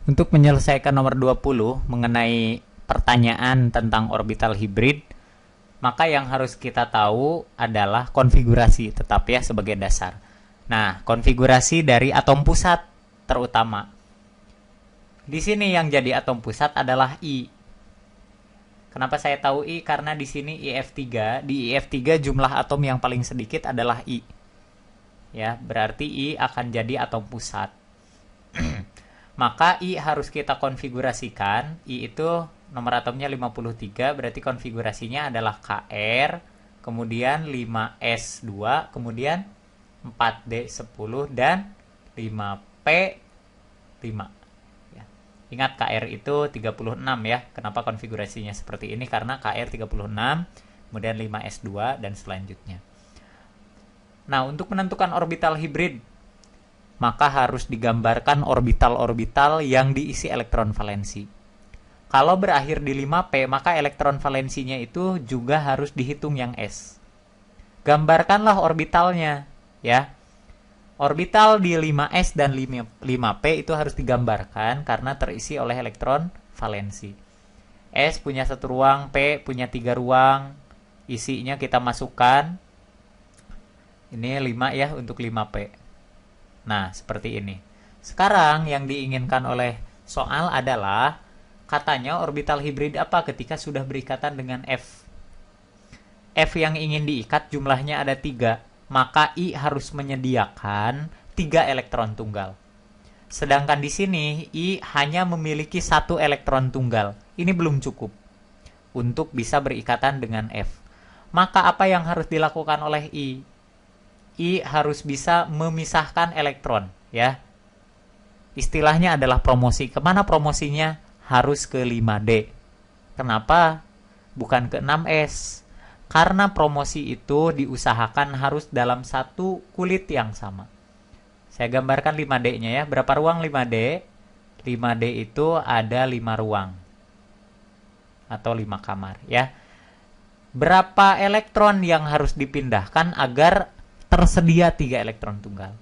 Untuk menyelesaikan nomor 20 mengenai pertanyaan tentang orbital hibrid, maka yang harus kita tahu adalah konfigurasi, tetap ya sebagai dasar. Nah, konfigurasi dari atom pusat terutama. Di sini yang jadi atom pusat adalah I. Kenapa saya tahu I? Karena di sini IF3, di IF3 jumlah atom yang paling sedikit adalah I. Ya, berarti I akan jadi atom pusat. Maka I harus kita konfigurasikan. I itu nomor atomnya 53, berarti konfigurasinya adalah Kr, kemudian 5s2, kemudian 4d10 dan 5p5. Ya. Ingat Kr itu 36 ya. Kenapa konfigurasinya seperti ini? Karena Kr 36, kemudian 5s2 dan selanjutnya. Nah, untuk menentukan orbital hibrid, maka harus digambarkan orbital-orbital yang diisi elektron valensi. Kalau berakhir di 5p, maka elektron valensinya itu juga harus dihitung yang s. Gambarkanlah orbitalnya, ya. Orbital di 5s dan 5p itu harus digambarkan karena terisi oleh elektron valensi. S punya 1 ruang, P punya 3 ruang, isinya kita masukkan. Ini 5 ya untuk 5p. Nah, seperti ini. Sekarang yang diinginkan oleh soal adalah katanya orbital hibrid apa ketika sudah berikatan dengan F. F yang ingin diikat jumlahnya ada 3, maka I harus menyediakan 3 elektron tunggal. Sedangkan di sini I hanya memiliki 1 elektron tunggal. Ini belum cukup untuk bisa berikatan dengan F. Maka apa yang harus dilakukan oleh I? I harus bisa memisahkan elektron, ya. Istilahnya adalah promosi. Kemana promosinya? Harus ke 5D. Kenapa? Bukan ke 6S. Karena promosi itu diusahakan harus dalam satu kulit yang sama. Saya gambarkan 5D-nya ya. Berapa ruang 5D? 5D itu ada 5 ruang. Atau 5 kamar, ya. Berapa elektron yang harus dipindahkan agar tersedia 3 elektron tunggal?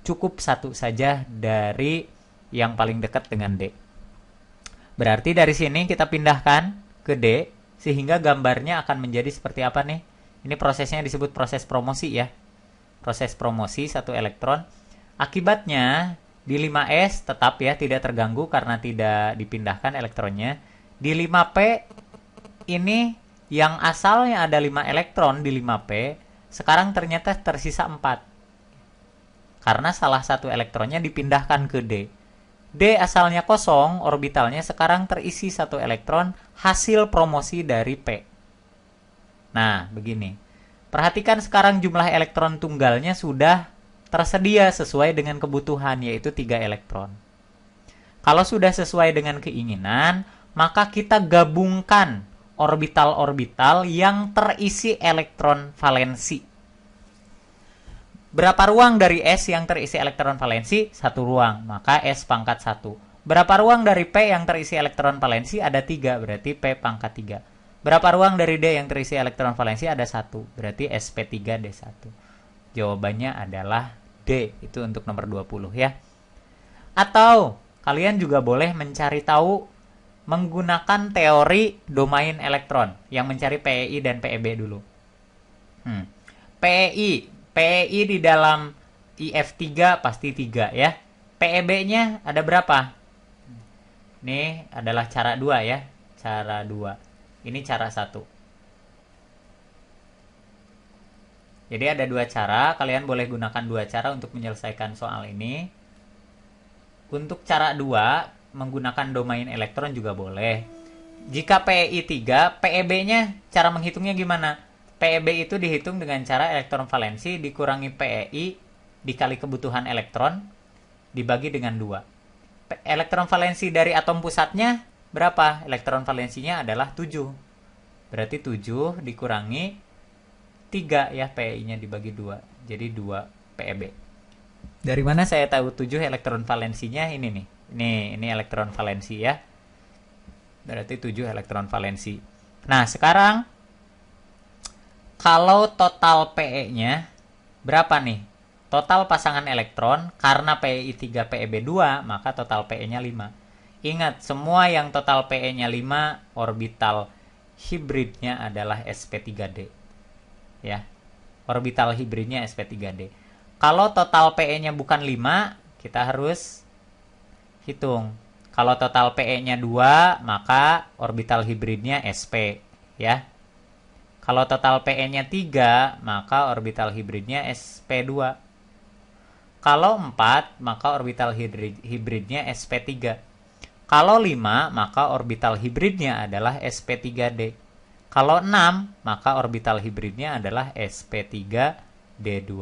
Cukup 1 saja dari yang paling dekat dengan D. Berarti dari sini kita pindahkan ke D, sehingga gambarnya akan menjadi seperti apa nih? Ini prosesnya disebut proses promosi ya. Proses promosi 1 elektron. Akibatnya di 5S tetap ya tidak terganggu karena tidak dipindahkan elektronnya. Di 5P ini yang asalnya ada 5 elektron di 5P, sekarang ternyata tersisa 4. Karena salah satu elektronnya dipindahkan ke D. D asalnya kosong, orbitalnya sekarang terisi 1 elektron hasil promosi dari P. Nah, begini. Perhatikan sekarang jumlah elektron tunggalnya sudah tersedia sesuai dengan kebutuhan, yaitu 3 elektron. Kalau sudah sesuai dengan keinginan, maka kita gabungkan orbital-orbital yang terisi elektron valensi. Berapa ruang dari S yang terisi elektron valensi? 1 ruang, maka S pangkat 1. Berapa ruang dari P yang terisi elektron valensi? Ada 3, berarti P pangkat 3. Berapa ruang dari D yang terisi elektron valensi? Ada 1, berarti SP3D1. Jawabannya adalah D, itu untuk nomor 20 ya. Atau kalian juga boleh mencari tahu menggunakan teori domain elektron yang mencari PEI dan PEB dulu. PEI di dalam IF3 pasti 3 ya. PEB-nya ada berapa? Ini adalah cara 2 ya. Cara 2. Ini cara 1. Jadi ada 2 cara. Kalian boleh gunakan 2 cara untuk menyelesaikan soal ini. Untuk cara 2, menggunakan domain elektron juga boleh. Jika PEI 3, PEB-nya cara menghitungnya gimana? PEB itu dihitung dengan cara elektron valensi dikurangi PEI dikali kebutuhan elektron dibagi dengan 2. Elektron valensi dari atom pusatnya berapa? Elektron valensinya adalah 7. Berarti 7 dikurangi 3 ya, PEI-nya dibagi 2. Jadi 2 PEB. Dari mana saya tahu 7 elektron valensinya? Ini nih. Ini elektron valensi ya. Berarti 7 elektron valensi. Nah, sekarang kalau total PE-nya berapa nih? Total pasangan elektron, karena PEI 3 PEB 2, maka total PE-nya 5. Ingat, semua yang total Pe-nya 5, orbital hibridnya adalah sp3d. Ya. Orbital hibridnya sp3d. Kalau total Pe-nya bukan 5, kita harus hitung. Kalau total Pe-nya 2, maka orbital hibridnya sp, ya. Kalau total Pe-nya 3, maka orbital hibridnya sp2. Kalau 4, maka orbital hibridnya sp3. Kalau 5, maka orbital hibridnya adalah sp3d. Kalau 6, maka orbital hibridnya adalah sp3d2.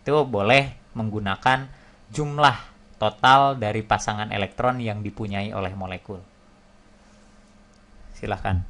Itu boleh menggunakan jumlah total dari pasangan elektron yang dipunyai oleh molekul. Silahkan.